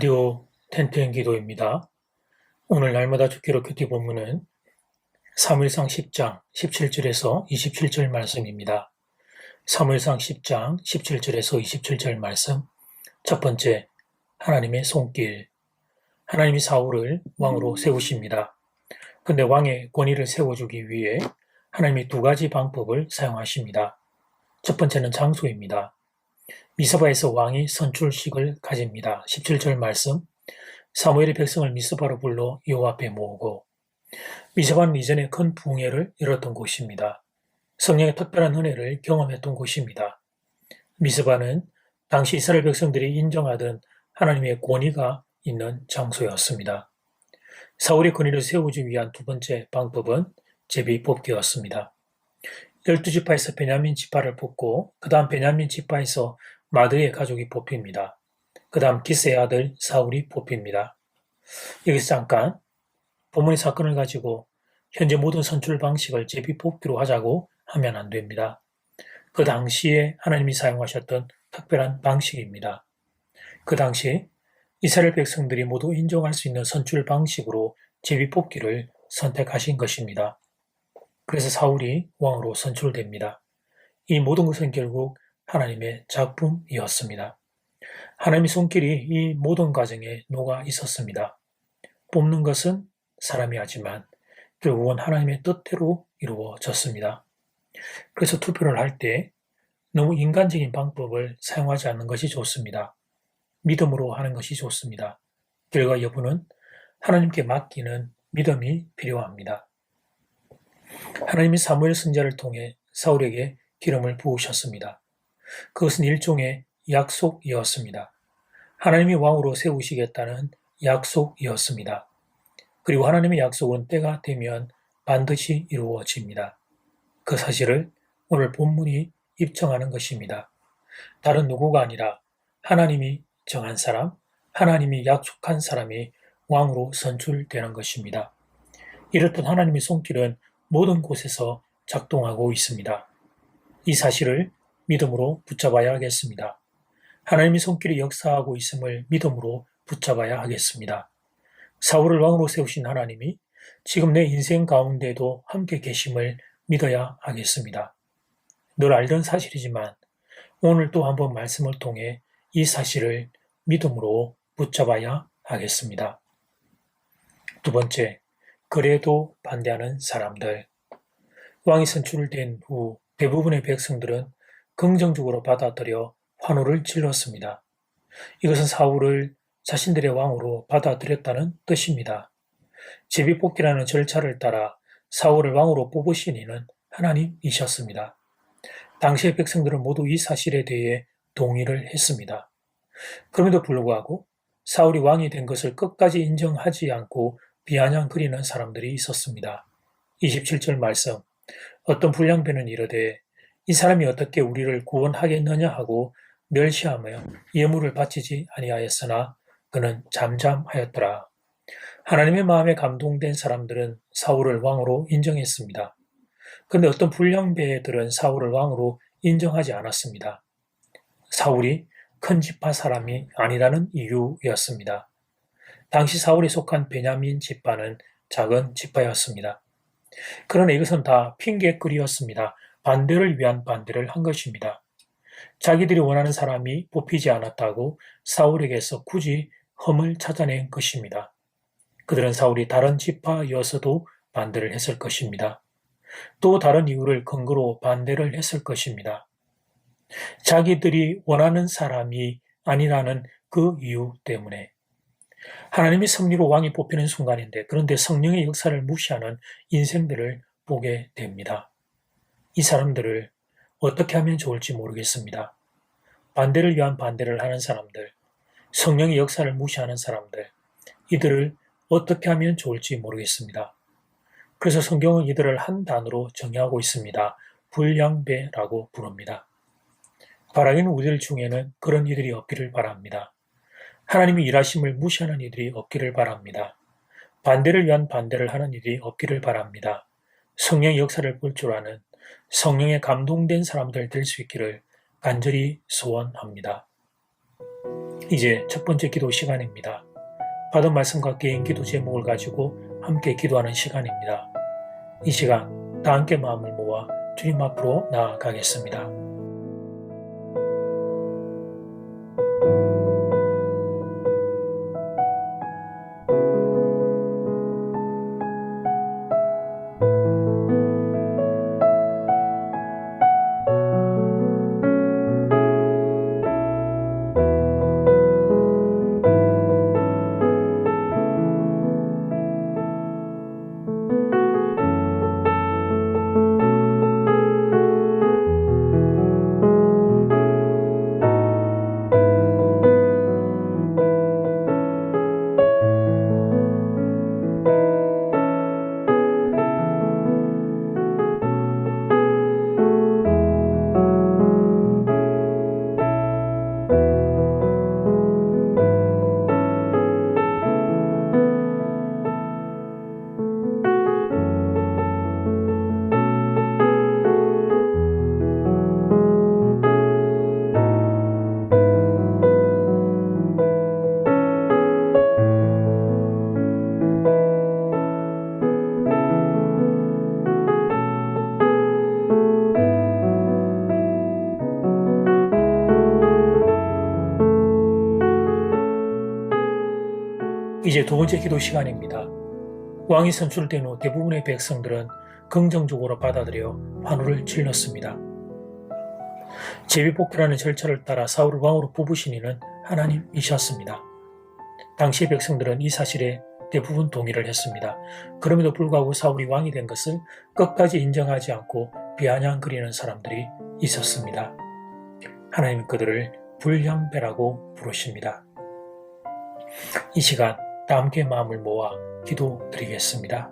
라디오 텐텐 기도입니다. 오늘 날마다 주기로 큐티 본문은 사무엘상 10장 17절에서 27절 말씀입니다. 사무엘상 10장 17절에서 27절 말씀. 첫 번째, 하나님의 손길. 하나님이 사울을 왕으로 세우십니다. 근데 왕의 권위를 세워주기 위해 하나님이 두 가지 방법을 사용하십니다. 첫 번째는 장소입니다. 미스바에서 왕이 선출식을 가집니다. 17절 말씀. 사무엘이 백성을 미스바로 불러 여호와 앞에 모으고, 미스바는 이전에 큰 붕해를 일었던 곳입니다. 성령의 특별한 은혜를 경험했던 곳입니다. 미스바는 당시 이스라엘 백성들이 인정하던 하나님의 권위가 있는 장소였습니다. 사울의 권위를 세우기 위한 두 번째 방법은 제비 뽑기였습니다. 12지파에서 베냐민 지파를 뽑고, 그 다음 베냐민 지파에서 마드의 가족이 뽑힙니다. 그 다음 기스의 아들 사울이 뽑힙니다. 여기서 잠깐 본문의 사건을 가지고 현재 모든 선출 방식을 제비 뽑기로 하자고 하면 안 됩니다. 그 당시에 하나님이 사용하셨던 특별한 방식입니다. 그 당시 이스라엘 백성들이 모두 인정할 수 있는 선출 방식으로 제비 뽑기를 선택하신 것입니다. 그래서 사울이 왕으로 선출됩니다. 이 모든 것은 결국 하나님의 작품이었습니다. 하나님의 손길이 이 모든 과정에 녹아 있었습니다. 뽑는 것은 사람이 하지만 결국은 하나님의 뜻대로 이루어졌습니다. 그래서 투표를 할 때 너무 인간적인 방법을 사용하지 않는 것이 좋습니다. 믿음으로 하는 것이 좋습니다. 결과 여부는 하나님께 맡기는 믿음이 필요합니다. 하나님이 사무엘 선지자를 통해 사울에게 기름을 부으셨습니다. 그것은 일종의 약속이었습니다. 하나님이 왕으로 세우시겠다는 약속이었습니다. 그리고 하나님의 약속은 때가 되면 반드시 이루어집니다. 그 사실을 오늘 본문이 입증하는 것입니다. 다른 누구가 아니라 하나님이 정한 사람, 하나님이 약속한 사람이 왕으로 선출되는 것입니다. 이렇듯 하나님의 손길은 모든 곳에서 작동하고 있습니다. 이 사실을 믿음으로 붙잡아야 하겠습니다. 하나님의 손길이 역사하고 있음을 믿음으로 붙잡아야 하겠습니다. 사울을 왕으로 세우신 하나님이 지금 내 인생 가운데도 함께 계심을 믿어야 하겠습니다. 늘 알던 사실이지만 오늘 또 한번 말씀을 통해 이 사실을 믿음으로 붙잡아야 하겠습니다. 두 번째, 그래도 반대하는 사람들. 왕이 선출된 후 대부분의 백성들은 긍정적으로 받아들여 환호를 질렀습니다. 이것은 사울을 자신들의 왕으로 받아들였다는 뜻입니다. 제비뽑기라는 절차를 따라 사울을 왕으로 뽑으신 이는 하나님이셨습니다. 당시의 백성들은 모두 이 사실에 대해 동의를 했습니다. 그럼에도 불구하고 사울이 왕이 된 것을 끝까지 인정하지 않고 비아냥거리는 사람들이 있었습니다. 27절 말씀. 어떤 불량배는 이르되 이 사람이 어떻게 우리를 구원하겠느냐 하고 멸시하며 예물을 바치지 아니하였으나 그는 잠잠하였더라. 하나님의 마음에 감동된 사람들은 사울을 왕으로 인정했습니다. 그런데 어떤 불량배들은 사울을 왕으로 인정하지 않았습니다. 사울이 큰 지파 사람이 아니라는 이유였습니다. 당시 사울이 속한 베냐민 지파는 작은 지파였습니다. 그러나 이것은 다 핑계거리였습니다. 반대를 위한 반대를 한 것입니다. 자기들이 원하는 사람이 뽑히지 않았다고 사울에게서 굳이 흠을 찾아낸 것입니다. 그들은 사울이 다른 지파여서도 반대를 했을 것입니다. 또 다른 이유를 근거로 반대를 했을 것입니다. 자기들이 원하는 사람이 아니라는 그 이유 때문에. 하나님의 섭리로 왕이 뽑히는 순간인데, 그런데 성령의 역사를 무시하는 인생들을 보게 됩니다. 이 사람들을 어떻게 하면 좋을지 모르겠습니다. 반대를 위한 반대를 하는 사람들, 성령의 역사를 무시하는 사람들, 이들을 어떻게 하면 좋을지 모르겠습니다. 그래서 성경은 이들을 한 단어로 정의하고 있습니다. 불량배라고 부릅니다. 바라기는 우리들 중에는 그런 이들이 없기를 바랍니다. 하나님의 일하심을 무시하는 이들이 없기를 바랍니다. 반대를 위한 반대를 하는 이들이 없기를 바랍니다. 성령의 역사를 볼 줄 아는 성령에 감동된 사람들 될 수 있기를 간절히 소원합니다. 이제 첫 번째 기도 시간입니다. 받은 말씀과 개인 기도 제목을 가지고 함께 기도하는 시간입니다. 이 시간 다 함께 마음을 모아 주님 앞으로 나아가겠습니다. 이제 두 번째 기도 시간입니다. 왕이 선출된 후 대부분의 백성들은 긍정적으로 받아들여 환호를 질렀습니다. 제비뽑기라는 절차를 따라 사울을 왕으로 뽑으신 이는 하나님이셨습니다. 당시 백성들은 이 사실에 대부분 동의를 했습니다. 그럼에도 불구하고 사울이 왕이 된 것을 끝까지 인정하지 않고 비아냥거리는 사람들이 있었습니다. 하나님은 그들을 불량배라고 부르십니다. 이 시간 다 함께 마음을 모아 기도드리겠습니다.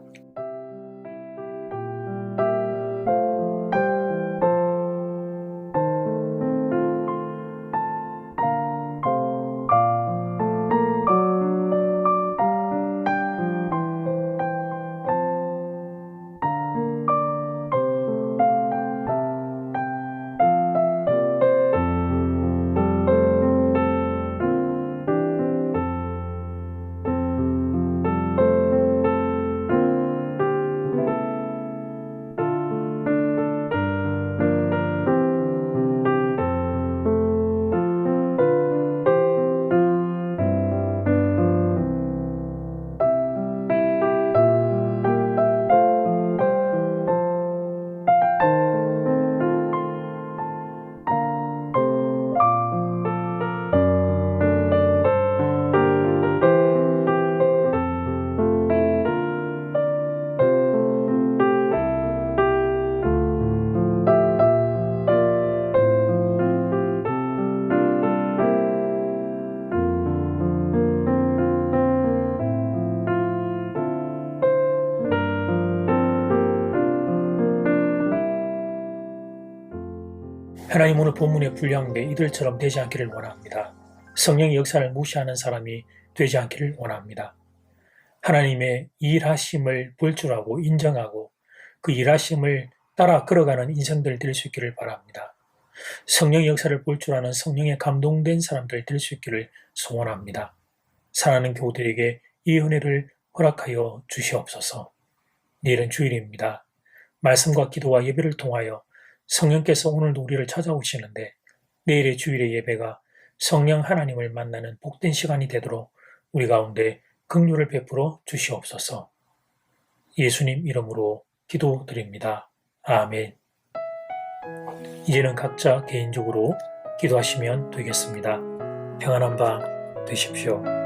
하나님 오늘 본문의 불량배 이들처럼 되지 않기를 원합니다. 성령의 역사를 무시하는 사람이 되지 않기를 원합니다. 하나님의 일하심을 볼 줄 알고 인정하고 그 일하심을 따라 걸어가는 인생들 될 수 있기를 바랍니다. 성령의 역사를 볼 줄 아는 성령에 감동된 사람들 될 수 있기를 소원합니다. 사랑하는 교우들에게 이 은혜를 허락하여 주시옵소서. 내일은 주일입니다. 말씀과 기도와 예배를 통하여 성령께서 오늘도 우리를 찾아오시는데 내일의 주일의 예배가 성령 하나님을 만나는 복된 시간이 되도록 우리 가운데 긍휼을 베풀어 주시옵소서. 예수님 이름으로 기도드립니다. 아멘. 이제는 각자 개인적으로 기도하시면 되겠습니다. 평안한 밤 되십시오.